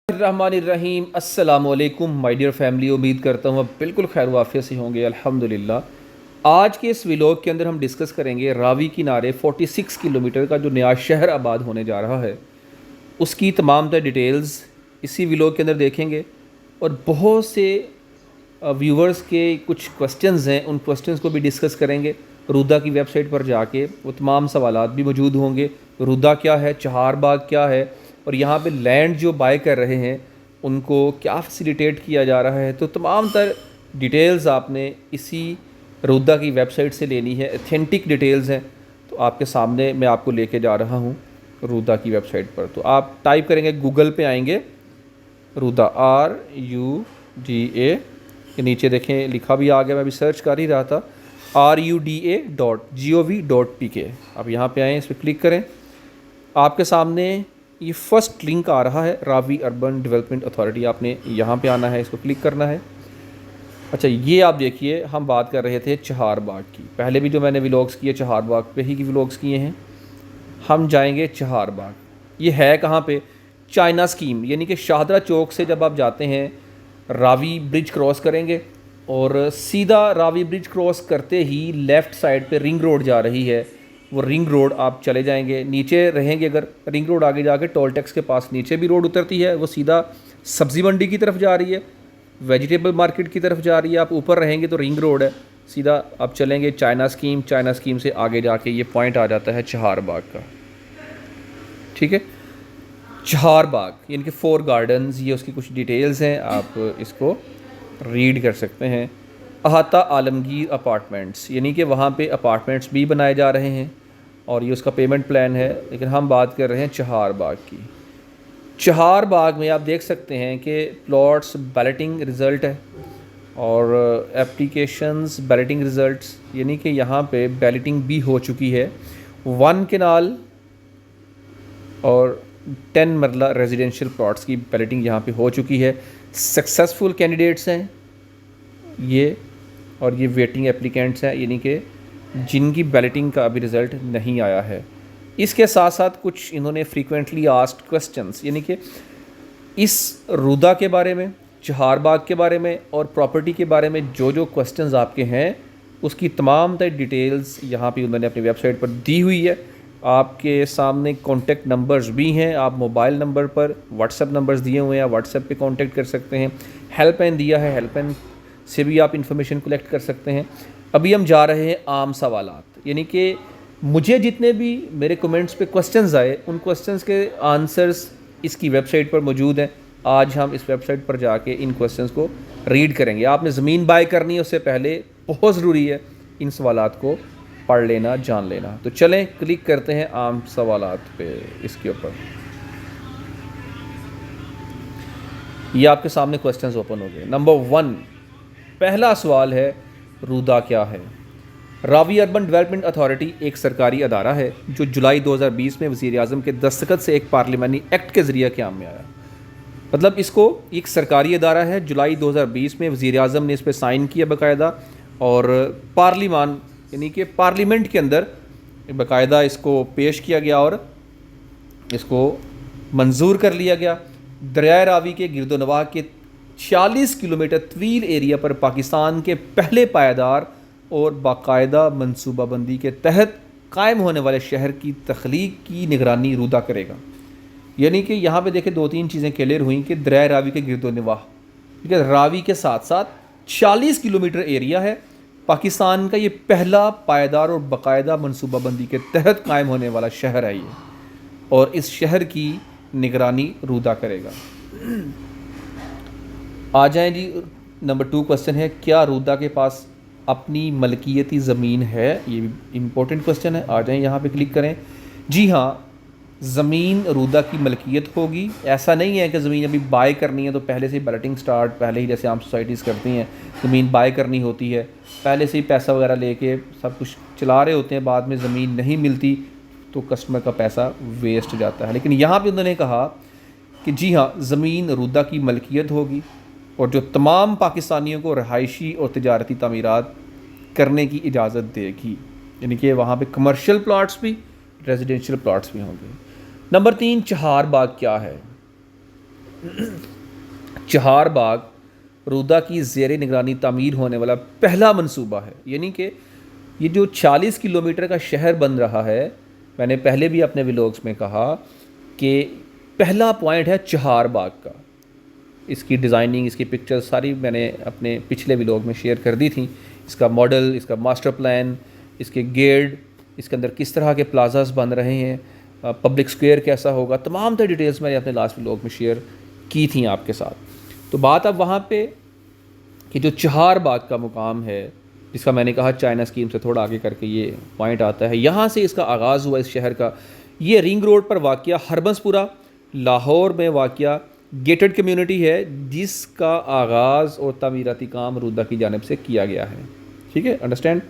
الرحمن الرحیم السلام علیکم مائی ڈیئر فیملی. امید کرتا ہوں اب بالکل خیر و عافیت سے ہوں گے الحمدللہ. آج کے اس ولاگ کے اندر ہم ڈسکس کریں گے راوی کنارے 46 کلومیٹر کا جو نیا شہر آباد ہونے جا رہا ہے اس کی تمام تر ڈیٹیلز اسی ولاگ کے اندر دیکھیں گے. اور بہت سے ویورز کے کچھ کوسچنز ہیں, ان کوسچنز کو بھی ڈسکس کریں گے. رودا کی ویب سائٹ پر جا کے وہ تمام سوالات بھی موجود ہوں گے. رودا کیا ہے, چہار باغ کیا ہے, اور یہاں پہ لینڈ جو بائی کر رہے ہیں ان کو کیا فیسیلیٹیٹ کیا جا رہا ہے. تو تمام تر ڈیٹیلز آپ نے اسی رودا کی ویب سائٹ سے لینی ہے. ایتھینٹک ڈیٹیلز ہیں, تو آپ کے سامنے میں آپ کو لے کے جا رہا ہوں رودا کی ویب سائٹ پر. تو آپ ٹائپ کریں گے, گوگل پہ آئیں گے رودا RUDA کے نیچے دیکھیں لکھا بھی آ گیا, میں بھی سرچ کر ہی رہا تھا, RUDA.gov.pk. آپ یہاں پہ آئیں, اس پہ کلک کریں. آپ کے سامنے یہ فرسٹ لنک آ رہا ہے راوی اربن ڈیولپمنٹ اتھارٹی. آپ نے یہاں پہ آنا ہے, اس کو کلک کرنا ہے. اچھا, یہ آپ دیکھیے ہم بات کر رہے تھے چہار باغ کی. پہلے بھی جو میں نے ولاگس کیے چہار باغ پہ ہی کی ولاگس کیے ہیں. ہم جائیں گے چہار باغ. یہ ہے کہاں پہ؟ چائنا اسکیم, یعنی کہ شاہدرہ چوک سے جب آپ جاتے ہیں راوی برج کراس کریں گے اور سیدھا راوی برج کراس کرتے ہی لیفٹ سائڈ پہ رنگ روڈ جا رہی ہے. وہ رنگ روڈ آپ چلے جائیں گے, نیچے رہیں گے اگر رنگ روڈ آگے جا کے ٹول ٹیکس کے پاس نیچے بھی روڈ اترتی ہے, وہ سیدھا سبزی منڈی کی طرف جا رہی ہے, ویجیٹیبل مارکیٹ کی طرف جا رہی ہے. آپ اوپر رہیں گے تو رنگ روڈ ہے, سیدھا آپ چلیں گے چائنا اسکیم. چائنا اسکیم سے آگے جا کے یہ پوائنٹ آ جاتا ہے چہار باغ کا. ٹھیک ہے, چہار باغ یعنی کہ 4 گارڈنز, یہ اس کی کچھ ڈیٹیلز ہیں, آپ اس کو ریڈ کر سکتے ہیں. احاطہ عالمگیر اپارٹمنٹس, یعنی کہ وہاں پہ اپارٹمنٹس بھی بنائے جا رہے ہیں اور یہ اس کا پیمنٹ پلان ہے. لیکن ہم بات کر رہے ہیں چہار باغ کی. چہار باغ میں آپ دیکھ سکتے ہیں کہ پلاٹس بیلٹنگ رزلٹ ہے اور اپلیکیشنز بیلٹنگ رزلٹس, یعنی کہ یہاں پہ بیلٹنگ بھی ہو چکی ہے. 1 کنال اور 10 مرلہ ریزیڈینشیل پلاٹس کی بیلٹنگ یہاں پہ ہو چکی ہے. سکسیزفل کینڈیڈیٹس ہیں یہ, اور یہ ویٹنگ اپلیکینٹس ہیں, یعنی کہ جن کی بیلٹنگ کا ابھی رزلٹ نہیں آیا ہے. اس کے ساتھ ساتھ کچھ انہوں نے فریکوینٹلی آسکڈ کوسچنس, یعنی کہ اس رودا کے بارے میں, چہار باغ کے بارے میں اور پراپرٹی کے بارے میں جو کوسچنز آپ کے ہیں اس کی تمام تر ڈیٹیلز یہاں پہ انہوں نے اپنی ویب سائٹ پر دی ہوئی ہے. آپ کے سامنے کانٹیکٹ نمبرز بھی ہیں, آپ موبائل نمبر پر واٹس ایپ نمبرز دیے ہوئے ہیں, واٹس ایپ پہ کانٹیکٹ کر سکتے ہیں. ہیلپ لائن دیا ہے, ہیلپ لائن سے بھی آپ انفارمیشن کلیکٹ کر سکتے ہیں. ابھی ہم جا رہے ہیں عام سوالات, یعنی کہ مجھے جتنے بھی میرے کمنٹس پہ کوسچنز آئے ان کوسچنز کے آنسرز اس کی ویب سائٹ پر موجود ہیں. آج ہم اس ویب سائٹ پر جا کے ان کوسچنز کو ریڈ کریں گے. آپ نے زمین بائی کرنی ہے, اس سے پہلے بہت ضروری ہے ان سوالات کو پڑھ لینا, جان لینا. تو چلیں کلک کرتے ہیں عام سوالات پہ. اس کے اوپر یہ آپ کے سامنے کوسچنز اوپن ہو گئے. نمبر 1, پہلا سوال ہے رودا کیا ہے؟ راوی اربن ڈیولپمنٹ اتھارٹی ایک سرکاری ادارہ ہے جو جولائی 2020 میں وزیر اعظم کے دستخط سے ایک پارلیمانی ایکٹ کے ذریعے قیام میں آیا. مطلب اس کو ایک سرکاری ادارہ ہے, جولائی 2020 میں وزیر اعظم نے اس پہ سائن کیا باقاعدہ, اور پارلیمان یعنی کہ پارلیمنٹ کے اندر باقاعدہ اس کو پیش کیا گیا اور اس کو منظور کر لیا گیا. دریائے راوی کے گرد و نواح کے 46 کلومیٹر طویل ایریا پر پاکستان کے پہلے پائیدار اور باقاعدہ منصوبہ بندی کے تحت قائم ہونے والے شہر کی تخلیق کی نگرانی رودا کرے گا. یعنی کہ یہاں پہ دیکھیں 2-3 چیزیں کلیئر ہوئیں کہ دریائے راوی کے گرد و نواح, ٹھیک ہے, راوی کے ساتھ ساتھ 46 کلومیٹر ایریا ہے, پاکستان کا یہ پہلا پائیدار اور باقاعدہ منصوبہ بندی کے تحت قائم ہونے والا شہر ہے یہ, اور اس شہر کی نگرانی رودا کرے گا. آ جائیں جی. نمبر 2 کوسچن ہے, کیا رودا کے پاس اپنی ملکیتی زمین ہے؟ یہ بھی امپورٹنٹ کوسچن ہے. آ جائیں یہاں پہ کلک کریں. جی ہاں, زمین رودا کی ملکیت ہوگی. ایسا نہیں ہے کہ زمین ابھی بائی کرنی ہے تو پہلے سے ہی بیلٹنگ سٹارٹ, پہلے ہی جیسے عام سوسائٹیز کرتی ہیں زمین بائی کرنی ہوتی ہے, پہلے سے ہی پیسہ وغیرہ لے کے سب کچھ چلا رہے ہوتے ہیں, بعد میں زمین نہیں ملتی تو کسٹمر کا پیسہ ویسٹ جاتا ہے. لیکن یہاں پہ انہوں نے کہا کہ جی ہاں, زمین رودا کی ملکیت ہوگی اور جو تمام پاکستانیوں کو رہائشی اور تجارتی تعمیرات کرنے کی اجازت دے گی, یعنی کہ وہاں پہ کمرشل پلاٹس بھی ریزیڈینشیل پلاٹس بھی ہوں گے. نمبر 3, چہار باغ کیا ہے؟ چہار باغ رودا کی زیر نگرانی تعمیر ہونے والا پہلا منصوبہ ہے، یعنی کہ یہ جو 40 کلومیٹر کا شہر بن رہا ہے، میں نے پہلے بھی اپنے ولاگس میں کہا کہ پہلا پوائنٹ ہے چہار باغ کا. اس کی ڈیزائننگ، اس کی پکچر ساری میں نے اپنے پچھلے ولاگ میں شیئر کر دی تھیں. اس کا ماڈل، اس کا ماسٹر پلان، اس کے گیٹ، اس کے اندر کس طرح کے پلازاز بن رہے ہیں، پبلک اسکوائر کیسا ہوگا، تمام تر ڈیٹیلز میں نے اپنے لاسٹ ولاگ میں شیئر کی تھیں آپ کے ساتھ. تو بات اب وہاں پہ کہ جو چہار باغ کا مقام ہے، جس کا میں نے کہا چائنا اسکیم سے تھوڑا آگے کر کے یہ پوائنٹ آتا ہے، یہاں سے اس کا آغاز ہوا اس شہر کا. یہ رنگ روڈ پر واقع ہربنس پورہ لاہور میں واقع گیٹڈ کمیونٹی ہے، جس کا آغاز اور تعمیراتی کام رودا کی جانب سے کیا گیا ہے. ٹھیک ہے، انڈرسٹینڈ.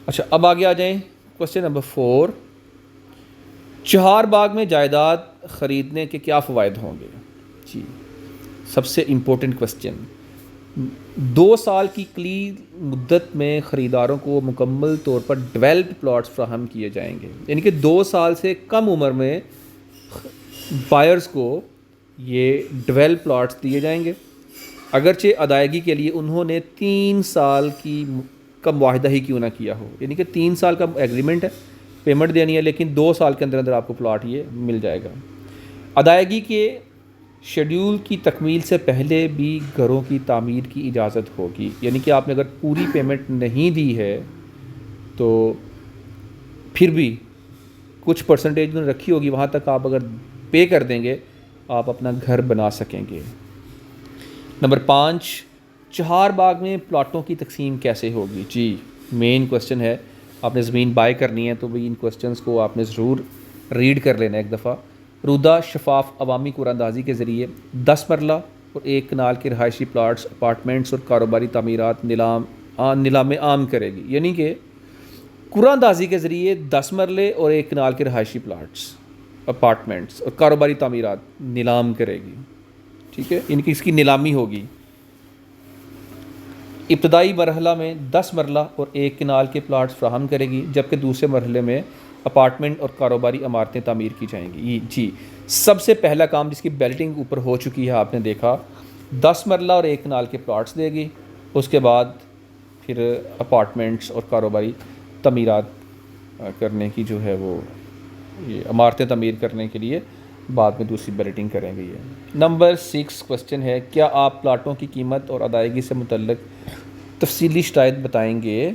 اچھا، اب آگے آ جائیں. کوشچن نمبر 4، چہار باغ میں جائیداد خریدنے کے کیا فوائد ہوں گے؟ جی، سب سے امپورٹنٹ کوشچن. 2 سال کی کلیل مدت میں خریداروں کو مکمل طور پر ڈیولپڈ پلاٹس فراہم کیے جائیں گے، یعنی کہ 2 سال سے کم عمر میں بائرز کو یہ ڈیولپ پلاٹس دیے جائیں گے، اگرچہ ادائیگی کے لیے انہوں نے 3 سال کا معاہدہ ہی کیوں نہ کیا ہو. یعنی کہ 3 سال کا ایگریمنٹ ہے، پیمنٹ دینی ہے، لیکن 2 سال کے اندر اندر آپ کو پلاٹ یہ مل جائے گا. ادائیگی کے شیڈیول کی تکمیل سے پہلے بھی گھروں کی تعمیر کی اجازت ہوگی، یعنی کہ آپ نے اگر پوری پیمنٹ نہیں دی ہے تو پھر بھی کچھ پرسنٹیج میں رکھی ہوگی، وہاں تک آپ اگر پے کر دیں گے آپ اپنا گھر بنا سکیں گے. نمبر 5، چہار باغ میں پلاٹوں کی تقسیم کیسے ہوگی؟ جی، مین کوشچن ہے. آپ نے زمین بائی کرنی ہے تو بھئی ان کوشچنس کو آپ نے ضرور ریڈ کر لینا ایک دفعہ. رودا شفاف عوامی قرآن اندازی کے ذریعے 10 مرلہ اور 1 کنال کے رہائشی پلاٹس، اپارٹمنٹس اور کاروباری تعمیرات نیلام عام کرے گی. یعنی کہ قرآن اندازی کے ذریعے 10 مرلے اور 1 کنال کے رہائشی پلاٹس، اپارٹمنٹس اور کاروباری تعمیرات نیلام کرے گی. ٹھیک ہے، ان کی اس کی نیلامی ہوگی. ابتدائی مرحلہ میں 10 مرلہ اور 1 کنال کے پلاٹس فراہم کرے گی، جبکہ دوسرے مرحلے میں اپارٹمنٹ اور کاروباری عمارتیں تعمیر کی جائیں گی. جی، سب سے پہلا کام جس کی بیلٹنگ اوپر ہو چکی ہے، آپ نے دیکھا 10 مرلہ اور 1 کنال کے پلاٹس دے گی. اس کے بعد پھر اپارٹمنٹس اور کاروباری تعمیرات کرنے کی جو ہے وہ یہ عمارتیں تعمیر کرنے کے لیے بعد میں دوسری بیلٹنگ کریں گی. نمبر 6 کوشچن ہے، کیا آپ پلاٹوں کی قیمت اور ادائیگی سے متعلق تفصیلی شرائط بتائیں گے؟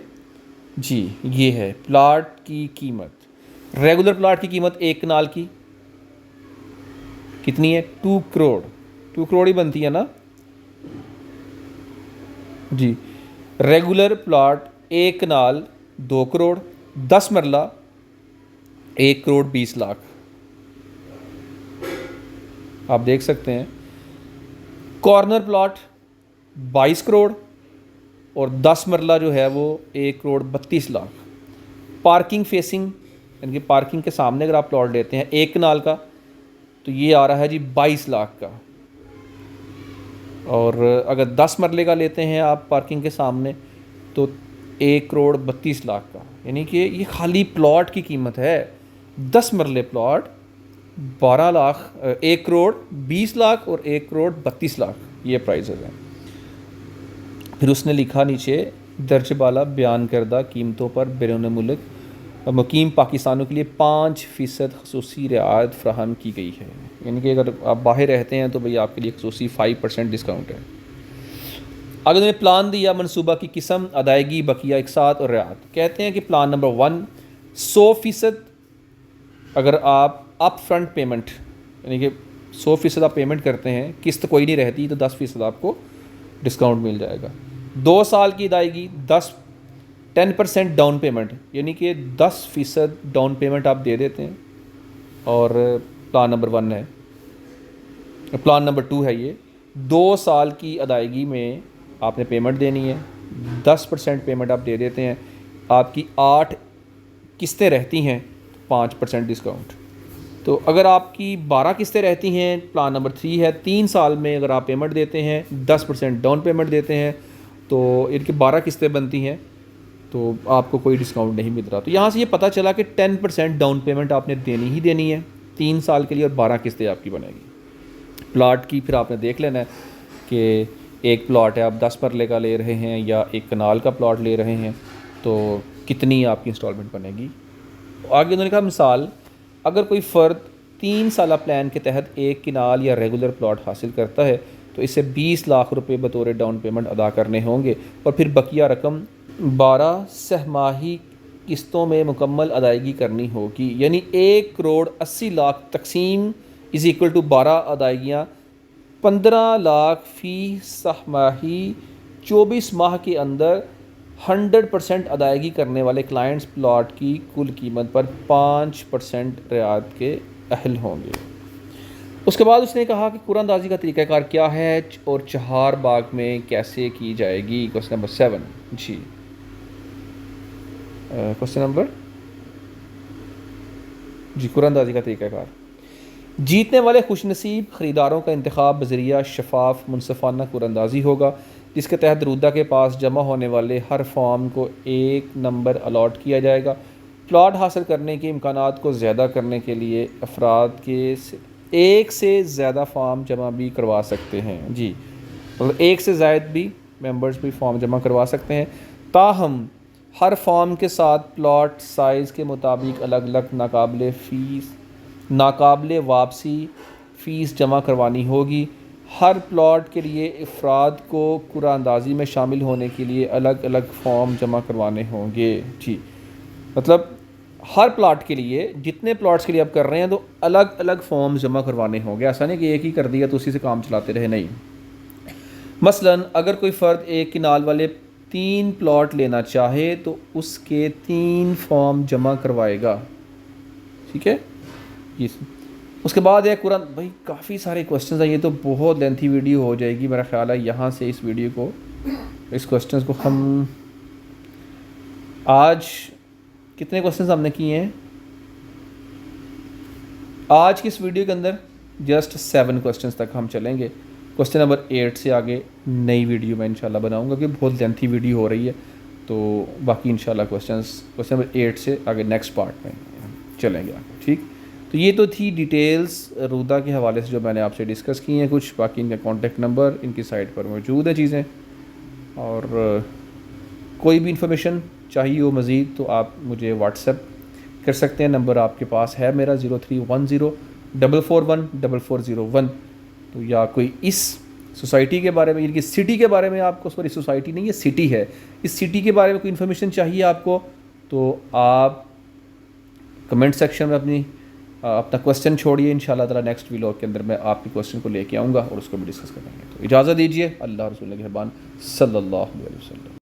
جی، یہ ہے پلاٹ کی قیمت. ریگولر پلاٹ کی قیمت 1 کنال کی کتنی ہے؟ 2 کروڑ. 2 کروڑ ہی بنتی ہے نا جی. ریگولر پلاٹ 1 کنال 2 کروڑ، 10 مرلہ 1 کروڑ 20 لاکھ. آپ دیکھ سکتے ہیں. کارنر پلاٹ 22 کروڑ اور 10 مرلہ جو ہے وہ 1 کروڑ 32 لاکھ. پارکنگ فیسنگ، یعنی کہ پارکنگ کے سامنے اگر آپ پلاٹ لیتے ہیں 1 کنال کا تو یہ آ رہا ہے جی 22 لاکھ کا. اور اگر 10 مرلے کا لیتے ہیں آپ پارکنگ کے سامنے تو 1 کروڑ 32 لاکھ کا. یعنی کہ یہ خالی پلاٹ کی قیمت ہے. 10 مرلے پلاٹ 12 لاکھ، 1 کروڑ 20 لاکھ اور 1 کروڑ 32 لاکھ یہ پرائزز ہیں. پھر اس نے لکھا نیچے درج بالا بیان کردہ قیمتوں پر بیرون ملک مقیم پاکستانیوں کے لیے 5% خصوصی رعایت فراہم کی گئی ہے. یعنی کہ اگر آپ باہر رہتے ہیں تو بھئی آپ کے لیے خصوصی 5% ڈسکاؤنٹ ہے. اگر انہوں نے پلان دیا منصوبہ کی قسم، ادائیگی، بقیہ اقساط اور رعایت. کہتے ہیں کہ پلان نمبر 1 100% اگر آپ اپ فرنٹ پیمنٹ، یعنی کہ 100% آپ پیمنٹ کرتے ہیں، قسط کوئی نہیں رہتی تو 10% آپ کو ڈسکاؤنٹ مل جائے گا. 2 سال کی ادائیگی 10% ڈاؤن پیمنٹ، یعنی کہ 10% ڈاؤن پیمنٹ آپ دے دیتے ہیں. اور پلان نمبر 1 ہے. پلان نمبر 2 ہے یہ 2 سال کی ادائیگی میں آپ نے پیمنٹ دینی ہے، 10% پیمنٹ آپ دے دیتے ہیں، آپ کی 8 قسطیں رہتی ہیں 5% ڈسکاؤنٹ. تو اگر آپ کی 12 قسطیں رہتی ہیں، پلان نمبر 3 ہے 3 سال میں اگر آپ پیمنٹ دیتے ہیں 10% ڈاؤن پیمنٹ دیتے ہیں تو ان کی 12 قسطیں بنتی ہیں تو آپ کو کوئی ڈسکاؤنٹ نہیں مل رہا. تو یہاں سے یہ پتہ چلا کہ 10% ڈاؤن پیمنٹ آپ نے دینی ہی دینی ہے 3 سال کے لیے اور 12 قسطیں آپ کی بنے گی. پلاٹ کی پھر آپ نے دیکھ لینا ہے کہ ایک پلاٹ ہے آپ 10 مرلے کا لے رہے ہیں یا ایک کنال کا پلاٹ لے رہے ہیں تو کتنی آپ کی انسٹالمنٹ بنے گی. آگے انہوں نے کہا مثال اگر کوئی فرد 3 سالہ پلان کے تحت ایک کنال یا ریگولر پلاٹ حاصل کرتا ہے تو اسے 20 لاکھ روپے بطور ڈاؤن پیمنٹ ادا کرنے ہوں گے اور پھر بقیہ رقم 12 سہ ماہی قسطوں میں مکمل ادائیگی کرنی ہوگی. یعنی 1,80,00,000 تقسیم از ایکول ٹو 12 ادائیگیاں 15 لاکھ فی سہ ماہی 24 ماہ کے اندر 100% ادائیگی کرنے والے کلائنٹس پلاٹ کی کل قیمت پر 5% رعایت کے اہل ہوں گے. اس کے بعد اس نے کہا کہ قرعہ اندازی کا طریقہ کار کیا ہے اور چہار باغ میں کیسے کی جائے گی. کوسچن نمبر 7 جی کوسچن نمبر قرعہ اندازی کا طریقہ کار. جیتنے والے خوش نصیب خریداروں کا انتخاب بذریعہ شفاف منصفانہ قرعہ اندازی ہوگا جس کے تحت رودہ کے پاس جمع ہونے والے ہر فارم کو 1 نمبر الاٹ کیا جائے گا. پلاٹ حاصل کرنے کے امکانات کو زیادہ کرنے کے لیے افراد کے ایک سے زیادہ فارم جمع بھی کروا سکتے ہیں. جی مطلب ایک سے زائد بھی ممبرز بھی فارم جمع کروا سکتے ہیں. تاہم ہر فارم کے ساتھ پلاٹ سائز کے مطابق الگ الگ ناقابل واپسی فیس جمع کروانی ہوگی. ہر پلاٹ کے لیے افراد کو قرعہ اندازی میں شامل ہونے کے لیے الگ الگ فارم جمع کروانے ہوں گے. جی مطلب ہر پلاٹ کے لیے جتنے پلاٹس کے لیے آپ کر رہے ہیں تو الگ الگ فارم جمع کروانے ہوں گے. ایسا نہیں کہ ایک ہی کر دیا تو اسی سے کام چلاتے رہے, نہیں. مثلاً اگر کوئی فرد ایک کنال والے 3 پلاٹ لینا چاہے تو اس کے 3 فارم جمع کروائے گا. ٹھیک ہے. اس کے بعد ہے قرآن. بھائی کافی سارے کوسچنز ہیں, یہ تو بہت لینتھی ویڈیو ہو جائے گی میرا خیال ہے. یہاں سے اس ویڈیو کو اس کوسچنز کو ہم آج کتنے کوسچنز ہم نے کیے ہیں آج کی اس ویڈیو کے اندر؟ جسٹ 7 کوسچنز تک ہم چلیں گے. کوسچن نمبر 8 سے آگے نئی ویڈیو میں انشاءاللہ بناؤں گا کہ بہت لینتھی ویڈیو ہو رہی ہے, تو باقی انشاءاللہ کوسچن نمبر 8 سے آگے نیکسٹ پارٹ میں چلیں گے. ٹھیک. تو یہ تو تھی ڈیٹیلز رودہ کے حوالے سے جو میں نے آپ سے ڈسکس کی ہیں کچھ. باقی ان کا کانٹیکٹ نمبر ان کی سائٹ پر موجود ہیں چیزیں, اور کوئی بھی انفارمیشن چاہیے ہو مزید تو آپ مجھے واٹس ایپ کر سکتے ہیں. نمبر آپ کے پاس ہے میرا 0310441401. تو یا کوئی اس سوسائٹی کے بارے میں, یعنی کہ سٹی کے بارے میں آپ کو, سوری سوسائٹی نہیں یہ سٹی ہے, اس سٹی کے بارے میں کوئی انفارمیشن چاہیے آپ کو تو آپ کمنٹ سیکشن میں اپنا کوسچن چھوڑیے. انشاءاللہ تعالی نیکسٹ ویلاگ کے اندر میں آپ کے کوسچن کو لے کے آؤں گا اور اس کو بھی ڈسکس کریں گے. تو اجازت دیجیے. اللہ رسول کے مہربان صلی اللہ علیہ وسلم.